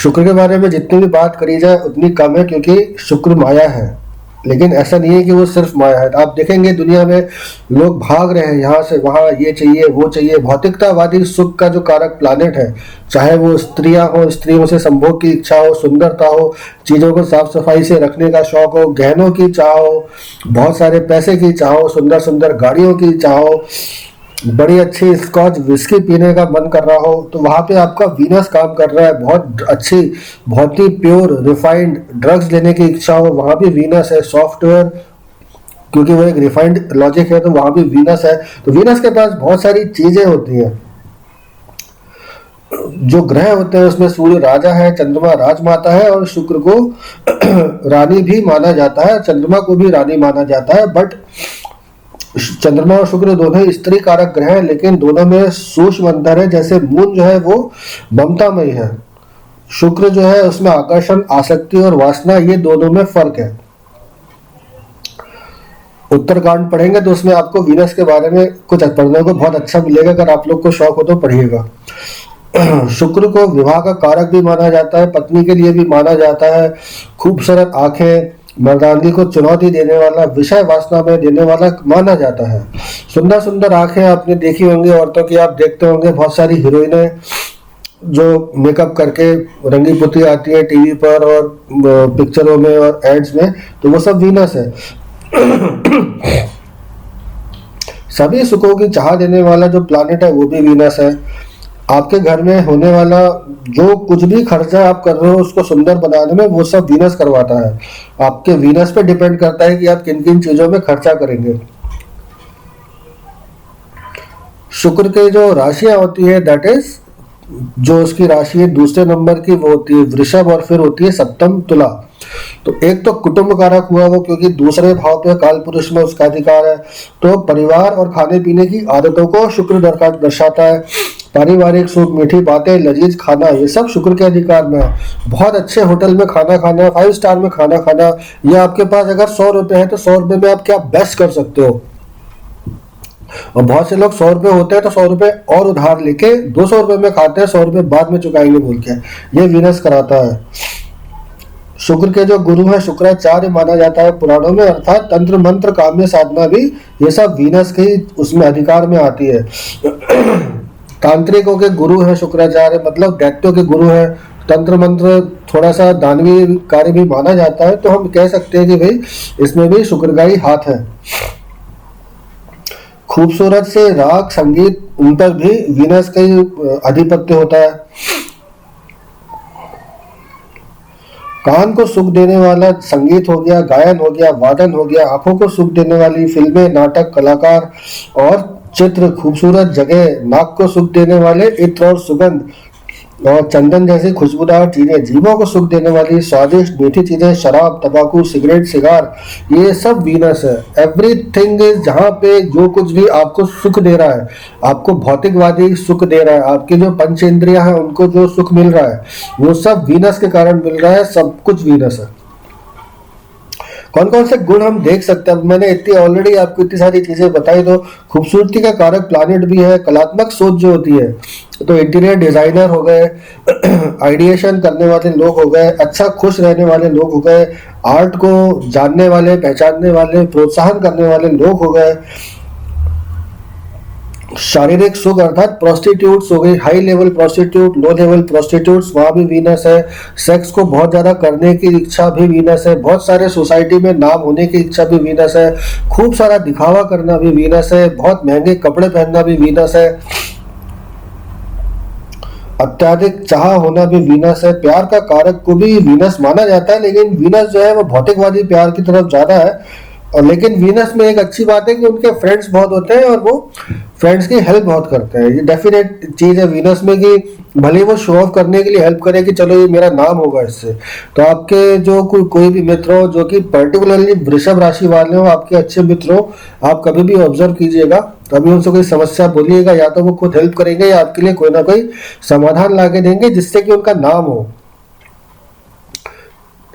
शुक्र के बारे में जितनी भी बात करी जाए उतनी कम है, क्योंकि शुक्र माया है। लेकिन ऐसा नहीं है कि वो सिर्फ माया है। आप देखेंगे दुनिया में लोग भाग रहे हैं यहाँ से वहाँ, ये चाहिए वो चाहिए। भौतिकतावादी सुख का जो कारक प्लानेट है, चाहे वो स्त्रियां हो, स्त्रियों से संभोग की इच्छा हो, सुंदरता हो, चीज़ों को साफ सफाई से रखने का शौक हो, गहनों की चाह हो, बहुत सारे पैसे की चाह हो, सुंदर सुंदर गाड़ियों की चाह हो, बड़ी अच्छी स्कॉच विस्की पीने का मन कर रहा हो, तो वहाँ पे आपका वीनस काम कर रहा है। बहुत अच्छी, बहुत ही प्योर रिफाइंड ड्रग्स लेने की इच्छा हो, वहाँ भी वीनस है। सॉफ्टवेयर, क्योंकि वो एक रिफाइंड लॉजिक है, तो वहाँ भी वीनस है। तो वीनस के पास बहुत सारी चीजें होती हैं। जो ग्रह होते हैं उसमें सूर्य राजा है, चंद्रमा राजमाता है, और शुक्र को रानी भी माना जाता है, चंद्रमा को भी रानी माना जाता है। बट चंद्रमा और शुक्र दोनों ही स्त्री कारक ग्रह हैं, लेकिन दोनों में सूक्ष्म अंतर है। जैसे मून जो है वो ममतामयी है, शुक्र जो है उसमें आकर्षण, आसक्ति और वासना, ये दोनों में फर्क है। उत्तरकांड पढ़ेंगे तो उसमें आपको वीनस के बारे में कुछ पढ़ने को बहुत अच्छा मिलेगा। अगर आप लोग को शौक हो तो पढ़िएगा। शुक्र को विवाह का कारक भी माना जाता है, पत्नी के लिए भी माना जाता है। खूबसूरत आंखें, मर्दानगी को चुनौती देने वाला, विषय वासना में देने वाला माना जाता है। सुंदर सुंदर आंखें आपने देखी होंगी औरतों की, आप देखते होंगे बहुत सारी हीरोइनें जो मेकअप करके रंगी पुती आती है टीवी पर और पिक्चरों में और एड्स में, तो वो सब वीनस है। सभी सुखों की चाह देने वाला जो प्लानिट है वो भी वीनस है। आपके घर में होने वाला जो कुछ भी खर्चा आप कर रहे हो उसको सुंदर बनाने में वो सब वीनस करवाता है। आपके वीनस पे डिपेंड करता है कि आप किन किन चीजों में खर्चा करेंगे। शुक्र के जो राशियां होती है, दैट इज, जो उसकी राशि है दूसरे नंबर की, वो होती है वृषभ, और फिर होती है सप्तम तुला। तो एक तो कुटुंब कारक हुआ वो, क्योंकि दूसरे भाव पे काल पुरुष में उसका अधिकार है। तो परिवार और खाने पीने की आदतों को शुक्र दर्शाता है। पारिवारिक सुख, मीठी बातें, लजीज खाना, ये सब शुक्र के अधिकार में है। बहुत अच्छे होटल में खाना खाना, 5 स्टार में खाना खाना, ये आपके पास अगर 100 रुपए है तो 100 रुपए में आप क्या बेस्ट कर सकते हो। और बहुत से लोग 100 रुपए होते हैं तो 100 रुपए और उधार लेके 200 रुपए में खाते हैं, 100 रुपए बाद में चुकाएंगे बोल के। ये वीनस कराता है। शुक्र के जो गुरु है शुक्राचार्य माना जाता है पुराणों में, अर्थात तंत्र मंत्र काम्य साधना भी ये सब वीनस के ही उसमें अधिकार में आती है। तांत्रिकों के गुरु है शुक्राचार्य, मतलब दैत्यों के गुरु है। तंत्र मंत्र थोड़ा सा दानवीय कार्य भी माना जाता है, तो हम कह सकते हैं कि भाई इसमें भी शुक्र का ही हाथ है। खूबसूरत से राग संगीत, उन पर भी वीनस का ही आधिपत्य होता है। कान को सुख देने वाला संगीत हो गया, गायन हो गया, वादन हो गया। आंखों को सुख देने वाली फिल्में, नाटक, कलाकार और चित्र, खूबसूरत जगह। नाक को सुख देने वाले इत्र और सुगंध और चंदन जैसी खुशबूदार चीजें। जीभों को सुख देने वाली स्वादिष्ट मीठी चीजें, शराब, तंबाकू, सिगरेट, सिगार, ये सब वीनस है। एवरीथिंग इज, जहाँ पे जो कुछ भी आपको सुख दे रहा है, आपको भौतिकवादी सुख दे रहा है, आपकी जो पंच इंद्रियां हैं उनको जो सुख मिल रहा है, वो सब वीनस के कारण मिल रहा है। सब कुछ वीनस है। कौन कौन से गुण हम देख सकते हैं? मैंने इतनी ऑलरेडी आपको इतनी सारी चीजें बताई। तो खूबसूरती का कारक प्लानिट भी है। कलात्मक सोच जो होती है, तो इंटीरियर डिजाइनर हो गए, आइडिएशन करने वाले लोग हो गए, अच्छा खुश रहने वाले लोग हो गए, आर्ट को जानने वाले, पहचानने वाले, प्रोत्साहन करने वाले लोग हो गए। शारीरिक सुख अर्थात प्रोस्टिट्यूट्स हो गई, high level prostitute, low level prostitutes, वहां भी वीनस है। सेक्स को बहुत ज्यादा करने की इच्छा भी वीनस है। बहुत सारे सोसाइटी में नाम होने की इच्छा भी वीनस है। खूब सारा दिखावा करना भी वीनस है। बहुत महंगे कपड़े पहनना भी वीनस है। अत्याधिक चाह होना भी वीनस है। प्यार का कारक को भी वीनस माना जाता है, लेकिन वीनस जो है वो भौतिकवादी प्यार की तरफ ज्यादा है। और लेकिन वीनस में एक अच्छी बात है कि उनके फ्रेंड्स बहुत होते हैं और वो फ्रेंड्स की हेल्प बहुत करते हैं। ये डेफिनेट चीज है वीनस में कि भले वो शो ऑफ करने के लिए हेल्प करे कि चलो ये मेरा नाम होगा इससे। तो आपके जो कोई भी मित्र हो जो कि पर्टिकुलरली वृषभ राशि वाले हो, आपके अच्छे मित्र हो, आप कभी भी ऑब्जर्व कीजिएगा, कभी उनसे कोई समस्या बोलिएगा, या तो वो खुद हेल्प करेंगे या आपके लिए कोई ना कोई समाधान ला के देंगे जिससे कि उनका नाम हो।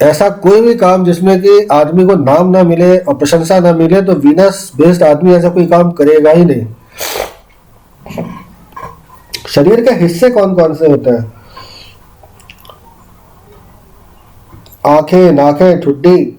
ऐसा कोई भी काम जिसमें कि आदमी को नाम ना मिले और प्रशंसा ना मिले, तो वीनस बेस्ड आदमी ऐसा कोई काम करेगा ही नहीं। शरीर के हिस्से कौन कौन से होते हैं? आंखें, नाकें, ठुड्डी,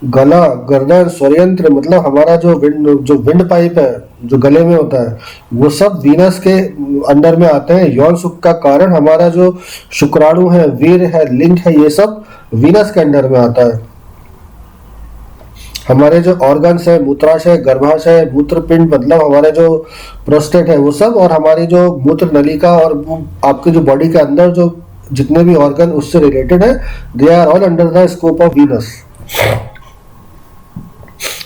गला, गर्दन, स्वरयंत्र मतलब हमारा जो विंड पाइप है जो गले में होता है, वो सब वीनस के अंडर में आते हैं। यौन सुख का कारण हमारा जो शुक्राणु है, वीर्य है, लिंग है, ये सब वीनस के अंडर में आता है। हमारे जो ऑर्गन्स है, मूत्राशय, गर्भाशय, मूत्रपिंड मतलब हमारे जो प्रोस्टेट है वो सब, और हमारी जो मूत्र नलिका और आपके जो बॉडी के अंदर जो जितने भी ऑर्गन उससे रिलेटेड है, they are all under the scope of Venus.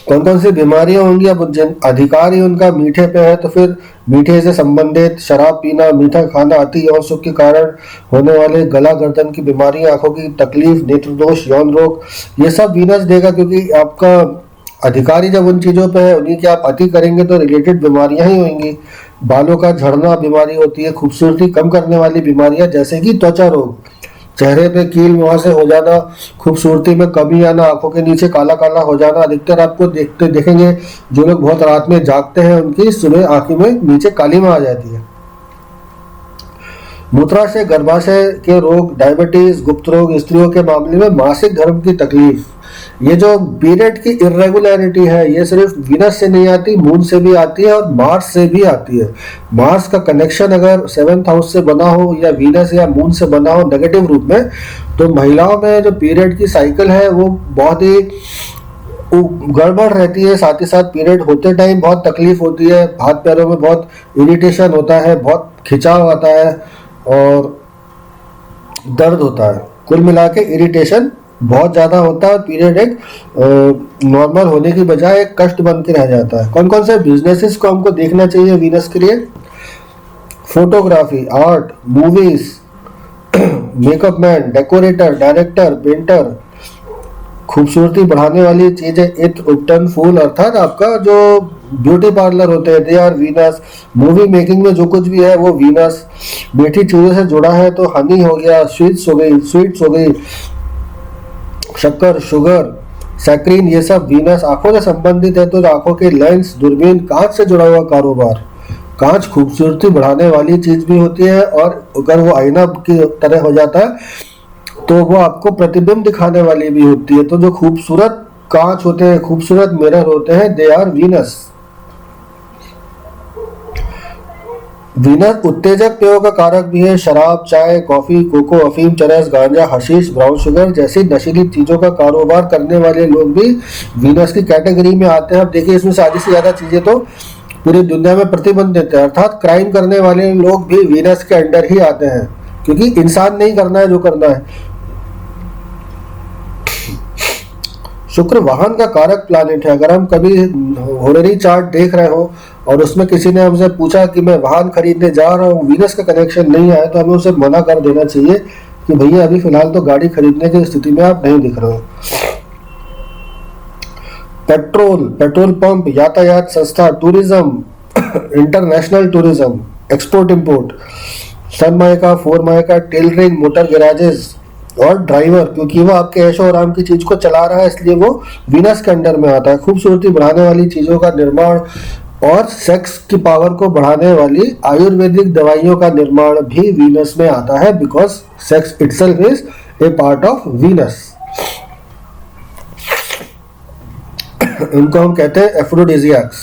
कौन कौन सी बीमारियां होंगी, अब जिन अधिकार ही उनका मीठे पे है तो फिर मीठे से संबंधित शराब पीना, मीठा खाना, अति यौन सुख के कारण होने वाले गला गर्दन की बीमारियां, आंखों की तकलीफ, नेत्र दोष, यौन रोग, ये सब वीनस देगा, क्योंकि आपका अधिकारी जब उन चीज़ों पे है, उन्हीं की आप अति करेंगे तो रिलेटेड बीमारियां ही होंगी। बालों का झड़ना बीमारी होती है, खूबसूरती कम करने वाली बीमारियां जैसे कि त्वचा रोग, चेहरे पे कील मुहां से हो जाना, खूबसूरती में कमी आना, आंखों के नीचे काला काला हो जाना। अधिकतर आपको देखेंगे जो लोग बहुत रात में जागते हैं उनकी सुबह आंखों में नीचे काली में आ जाती है। मूत्राशय, गर्भाशय के रोग, डायबिटीज, गुप्त रोग, स्त्रियों के मामले में मासिक धर्म की तकलीफ, ये जो पीरियड की इरेगुलरिटी है ये सिर्फ वीनस से नहीं आती, मून से भी आती है और मार्स से भी आती है। मार्स का कनेक्शन अगर 7th हाउस से बना हो या वीनस या मून से बना हो नेगेटिव रूप में, तो महिलाओं में जो पीरियड की साइकिल है वो बहुत ही गड़बड़ रहती है। साथ ही साथ पीरियड होते टाइम बहुत तकलीफ होती है, हाथ पैरों में बहुत इरिटेशन होता है, बहुत खिंचाव आता है और दर्द होता है। कुल मिला के इरिटेशन बहुत ज़्यादा होता है। पीरियड एक नॉर्मल होने की बजाय एक कष्ट बन के रह जाता है। कौन कौन से बिजनेसेस को हमको देखना चाहिए वीनस के लिए? Photography, art, movies, makeup man, decorator, director, painter, खूबसूरती बढ़ाने वाली चीजें, इत्र, उपटन, फूल अर्थात आपका जो ब्यूटी पार्लर होते हैं, they are Venus. Movie making में जो कुछ भी है वो वीनस। मीठी चीज़ों से जुड़ा है तो हनी हो गया, स्वीट्स हो गई, शक्कर, शुगर, सैक्रीन, ये सब वीनस। आंखों से संबंधित है तो आंखों के लेंस, दूरबीन, कांच से जुड़ा हुआ कारोबार। कांच खूबसूरती बढ़ाने वाली चीज भी होती है और अगर वो आईना की तरह हो जाता है तो वो आपको प्रतिबिंब दिखाने वाली भी होती है। तो जो खूबसूरत कांच होते हैं, खूबसूरत मिरर होते हैं, दे आर वीनस। वीनस उत्तेजक पेयों का कारक भी है। शराब, चाय, कॉफी, कोको, अफीम, चरस, गांजा, हशीश, ब्राउन शुगर जैसी नशीली चीजों का कारोबार करने वाले लोग भी वीनस की कैटेगरी में आते हैं। अब देखिए इसमें से आधी से ज्यादा चीजें तो पूरी दुनिया में प्रतिबंधित है, अर्थात क्राइम करने वाले लोग भी वीनस के अंडर ही आते हैं, क्योंकि इंसान नहीं करना है जो करना है। शुक्र वाहन का कारक प्लैनेट है। अगर हम कभी होनरी चार्ट देख रहे हो और उसमें किसी ने हमसे पूछा कि मैं वाहन खरीदने जा रहा हूँ, वीनस का कनेक्शन नहीं आया, तो हमें उसे मना कर देना चाहिए कि भैया अभी फिलहाल तो गाड़ी खरीदने की स्थिति में आप नहीं दिख रहे हो। पेट्रोल पंप, यातायात संस्था, tourism, international tourism, export import, sunmica, formica, tailoring, motor garages और ड्राइवर, क्योंकि वो आपके ऐशो आराम की चीज को चला रहा है इसलिए वो वीनस के अंडर में आता है। खूबसूरती बढ़ाने वाली चीजों का निर्माण और सेक्स की पावर को बढ़ाने वाली आयुर्वेदिक दवाइयों का निर्माण भी वीनस में आता है, because sex itself is a part of Venus. इनको हम कहते हैं एफ्रोडिजियाक्स।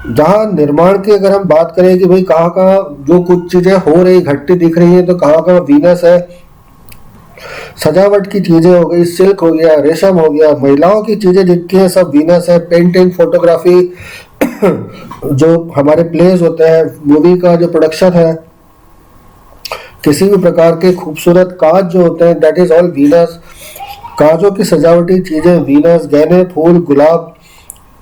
जहाँ निर्माण की अगर हम बात करें कि भाई कहाँ कहाँ जो कुछ चीजें हो रही घटती दिख रही है तो कहाँ कहाँ वीनस है। सजावट की चीजें हो गई, सिल्क हो गया, रेशम हो गया, महिलाओं की चीजें जितनी है सब वीनस है। पेंटिंग, फोटोग्राफी, जो हमारे प्लेस होते हैं, मूवी का जो प्रोडक्शन है, किसी भी प्रकार के खूबसूरत कांच जो होते हैं, दैट इज ऑल वीनस। कांचों की सजावटी चीजें वीनस। गहने, फूल, गुलाब,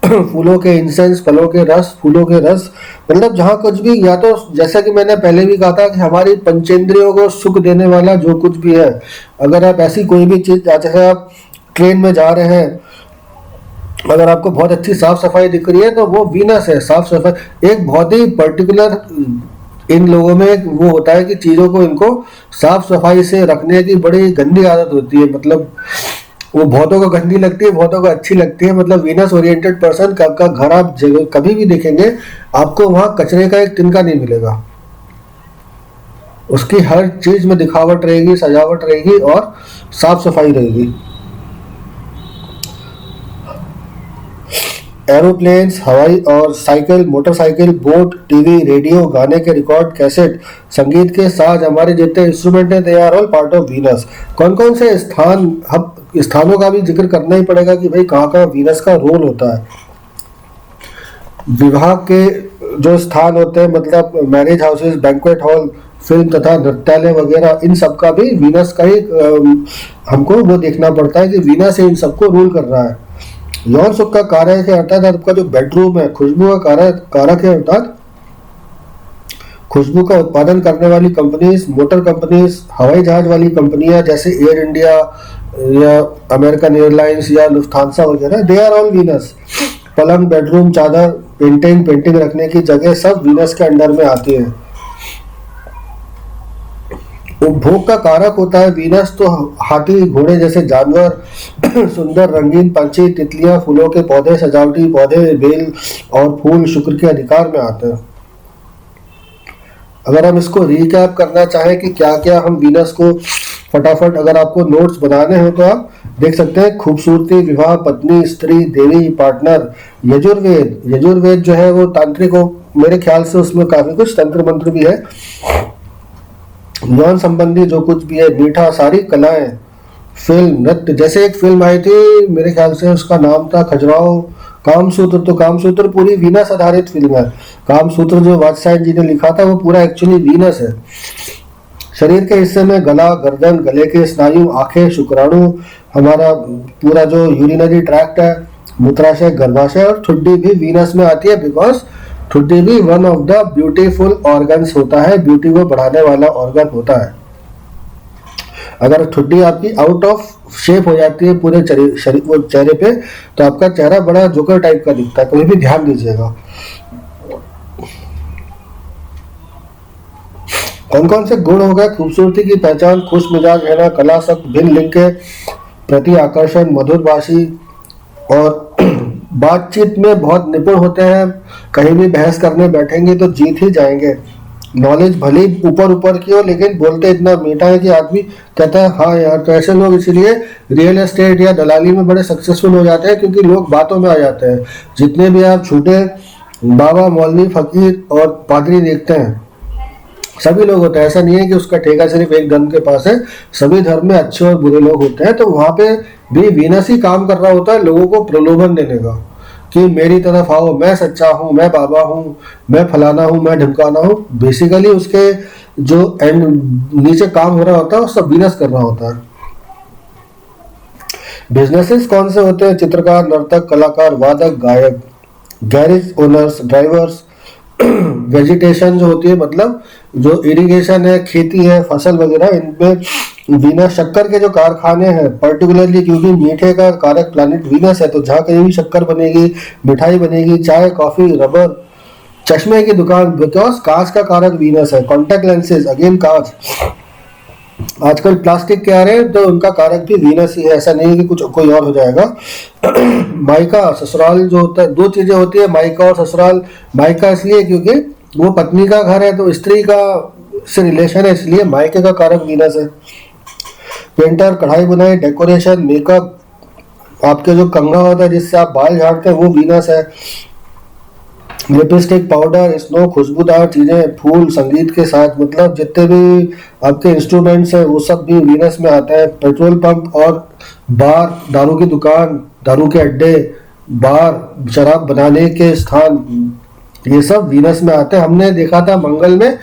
फूलों के इंसेंस, फलों के रस, फूलों के रस, मतलब जहाँ कुछ भी, या तो जैसा कि मैंने पहले भी कहा था कि हमारी पंचेंद्रियों को सुख देने वाला जो कुछ भी है, अगर आप ऐसी कोई भी चीज, जैसे आप ट्रेन में जा रहे हैं, अगर आपको बहुत अच्छी साफ सफाई दिख रही है तो वो वीनस है। साफ सफाई एक बहुत ही पर्टिकुलर इन लोगों में वो होता है कि चीज़ों को इनको साफ सफाई से रखने की बड़ी गंदी आदत होती है। मतलब वो बहुतों को गंदी लगती है, बहुतों को अच्छी लगती है। मतलब वीनस ओरिएंटेड पर्सन का घर आप कभी भी देखेंगे आपको वहाँ कचरे का एक तिनका नहीं मिलेगा। उसकी हर चीज में दिखावट रहेगी, सजावट रहेगी और साफ सफाई रहेगी। एरोप्लेन्स, हवाई और cycle, motorcycle, boat, TV, radio, गाने के रिकॉर्ड, कैसेट, संगीत के साज, हमारे जितने इंस्ट्रूमेंट हैं, they are all part of Venus. कौन कौन से स्थान, हम स्थानों का भी जिक्र करना ही पड़ेगा कि भाई कहाँ कहाँ वीनस का रोल होता है। विवाह के जो स्थान होते हैं, मतलब marriage houses, banquet hall, film तथा नृत्यालय वगैरह, इन सब का भी वीनस का ही हमको वो देखना पड़ता है कि वीनस इन सबको रूल कर रहा है। यौन सुख का कारक है अर्थात आपका जो बेडरूम है, खुशबू का कारक है अर्थात खुशबू का उत्पादन करने वाली कंपनीज, मोटर कंपनीज, हवाई जहाज वाली कंपनियां जैसे एयर इंडिया या अमेरिकन एयरलाइंस या लुफ्थांसा वगैरह, दे आर ऑल वीनस। पलंग, बेडरूम, चादर, पेंटिंग रखने की जगह सब वीनस के अंडर में आती है। उपभोग का कारक होता है वीनस, तो हाथी घोड़े जैसे जानवर सुंदर रंगीन पंछी, तितलियां, फूलों के पौधे, सजावटी पौधे, बेल और फूल शुक्र के अधिकार में आते हैं। अगर हम इसको रिकैप करना चाहें कि क्या क्या हम वीनस को फटाफट अगर आपको नोट्स बनाने हैं तो आप देख सकते हैं। खूबसूरती, विवाह, पत्नी, स्त्री, देवी, पार्टनर, यजुर्वेद जो है वो तांत्रिक हो, मेरे ख्याल से उसमें काफी कुछ तंत्र मंत्र भी है। यौन संबंधी जो कुछ भी है, मीठा, सारी कलाएं, फिल्म, नृत्य, जैसे एक फिल्म आई थी मेरे ख्याल से उसका नाम था खजुराहो, कामसूत्र, तो कामसूत्र पूरी वीनस आधारित फिल्म है। कामसूत्र जो वात्स्यायन जी ने लिखा था वो पूरा एक्चुअली वीनस है। शरीर के हिस्से में गला, गर्दन, गले के स्नायु, आंखें, शुक्राणु, हमारा पूरा जो यूरिनरी ट्रैक्ट है, मूत्राशय, गर्भाशय और ठुड्डी भी वीनस में आती है, बिकॉज ठुड्डी भी one of the beautiful organs होता है, ब्यूटी को बढ़ाने वाला ऑर्गन होता है। अगर ठुड्डी आपकी आउट ऑफ शेप हो जाती है पूरे चेहरे पे, तो आपका चेहरा बड़ा जोकर टाइप का दिखता है, कभी भी ध्यान दीजिएगा। कौन कौन से गुण हो गए? खूबसूरती की पहचान, खुश मिजाज रहना, कला शक्त, भिन्न लिंग के प्रति आकर्षण, मधुर भाषी और बातचीत में बहुत निपुण होते हैं, कहीं भी बहस करने बैठेंगे तो जीत ही जाएंगे। नॉलेज भले ही ऊपर ऊपर की हो लेकिन बोलते इतना मीठा है कि आदमी कहता है हाँ यार। तो ऐसे लोग इसीलिए रियल एस्टेट या दलाली में बड़े सक्सेसफुल हो जाते हैं, क्योंकि लोग बातों में आ जाते हैं। जितने भी आप छोटे बाबा, मौलवी, फकीर और पादरी देखते हैं, सभी लोग होते हैं। ऐसा नहीं है कि उसका ठेका सिर्फ एक धर्म के पास है, सभी धर्म में अच्छे और बुरे लोग होते हैं। तो वहां पे भी वीनस ही काम कर रहा होता है लोगों को प्रलोभन देने का कि मेरी तरफ आओ, मैं सच्चा हूँ, मैं बाबा हूँ, मैं फलाना हूँ, मैं ढिमकाना हूँ। बेसिकली उसके जो एंड नीचे काम हो रहा होता है वो सब वीनस कर रहा होता है। बिजनेसेस कौन से होते हैं? चित्रकार, नर्तक, कलाकार, वादक, गायक, गैरेज ओनर्स, ड्राइवर्स, वेजिटेशन जो होती है मतलब जो इरिगेशन है, खेती है, फसल वगैरह, इनमें वीनस। शक्कर के जो कारखाने हैं पर्टिकुलरली, क्योंकि मीठे का कारक प्लैनेट वीनस है, तो जहाँ कहीं भी शक्कर बनेगी, मिठाई बनेगी, चाय, कॉफी, रबर, चश्मे की दुकान, बिकॉज कांच का कारक वीनस है। कॉन्टेक्ट लेंसेज, अगेन कांच। आजकल प्लास्टिक के आ रहे हैं तो उनका कारक भी वीनस ही है, ऐसा नहीं है कि कुछ कोई और हो जाएगा। माइका, ससुराल जो होता है, दो चीजें होती है माइका और ससुराल। माइका इसलिए क्योंकि वो पत्नी का घर है, तो स्त्री का से रिलेशन है, इसलिए मायके का कारक वीनस है। पेंटर, कढ़ाई बुनाई, डेकोरेशन, मेकअप, आपके जो कंघा होता है जिससे आप बाल झाड़ते हैं वो वीनस है। लिपस्टिक, पाउडर, स्नो, खुशबूदार चीजें, फूल, संगीत के साथ, मतलब जितने भी आपके इंस्ट्रूमेंट्स हैं वो सब भी वीनस में आता है। पेट्रोल पंप और बार, दारू की दुकान, दारू के अड्डे, बार, शराब बनाने के स्थान, ये सब वीनस में आते हैं। हमने देखा था मंगल में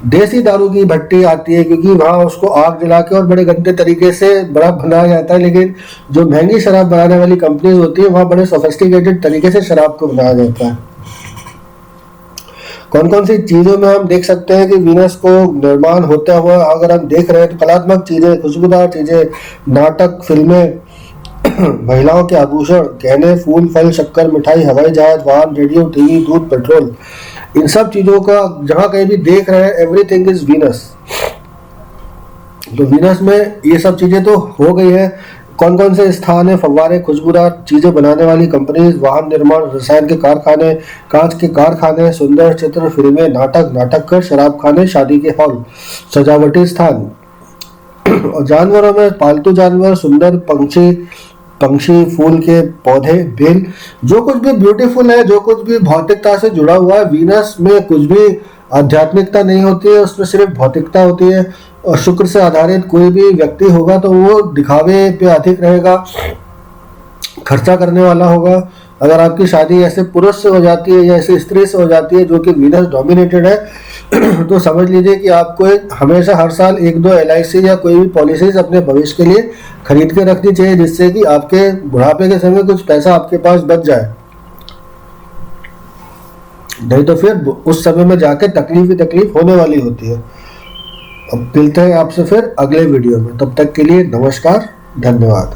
देसी दारू की भट्टी आती है, क्योंकि वहाँ उसको आग जला के और बड़े गंदे तरीके से बड़ा बनाया जाता है, लेकिन जो महंगी शराब बनाने वाली कंपनीज होती है वहाँ बड़े सोफिस्टिकेटेड तरीके से शराब को बनाया जाता है। कौन कौन सी चीजों में हम देख सकते हैं कि वीनस को निर्माण होता हुआ अगर हम देख रहे हैं, तो कलात्मक चीजें, खुशबूदार चीजें, नाटक, फिल्में, महिलाओं के आभूषण, गहने, फूल, फल, शक्कर, मिठाई, हवाई जहाज, वाहन, रेडियो, टीवी, दूध, पेट्रोल, इन सब चीजों का जहां कहीं भी देख रहे हैं, एवरीथिंग इज वीनस। तो वीनस में ये सब चीजें तो हो गई है। कौन कौन से स्थान है? फव्वारे, खुशबूदार चीजें बनाने वाली कंपनीज, वाहन निर्माण, रसायन के कारखाने, कांच के कारखाने, सुंदर चित्र, फिल्में, नाटक, नाटक घर, शराब खाने, शादी के हॉल, सजावटी स्थान। और जानवरों में पालतू जानवर, सुंदर पंछी, पंछी, फूल के पौधे, बेल, जो कुछ भी ब्यूटीफुल है, जो कुछ भी भौतिकता से जुड़ा हुआ है। वीनस में कुछ भी आध्यात्मिकता नहीं होती है, उसमें सिर्फ भौतिकता होती है। और शुक्र से आधारित कोई भी व्यक्ति होगा तो वो दिखावे पे अधिक रहेगा, खर्चा करने वाला होगा। अगर आपकी शादी ऐसे पुरुष से हो जाती है या ऐसे स्त्री से हो जाती है जो कि वीनस डोमिनेटेड है तो समझ लीजिए कि आपको हमेशा हर साल 1-2 LIC या कोई भी पॉलिसीज अपने भविष्य के लिए खरीद के रखनी चाहिए, जिससे कि आपके बुढ़ापे के समय कुछ पैसा आपके पास बच जाए। नहीं तो फिर उस समय में जाके तकलीफ ही तकलीफ होने वाली होती है। अब मिलते हैं आपसे फिर अगले वीडियो में, तब तक के लिए नमस्कार, धन्यवाद।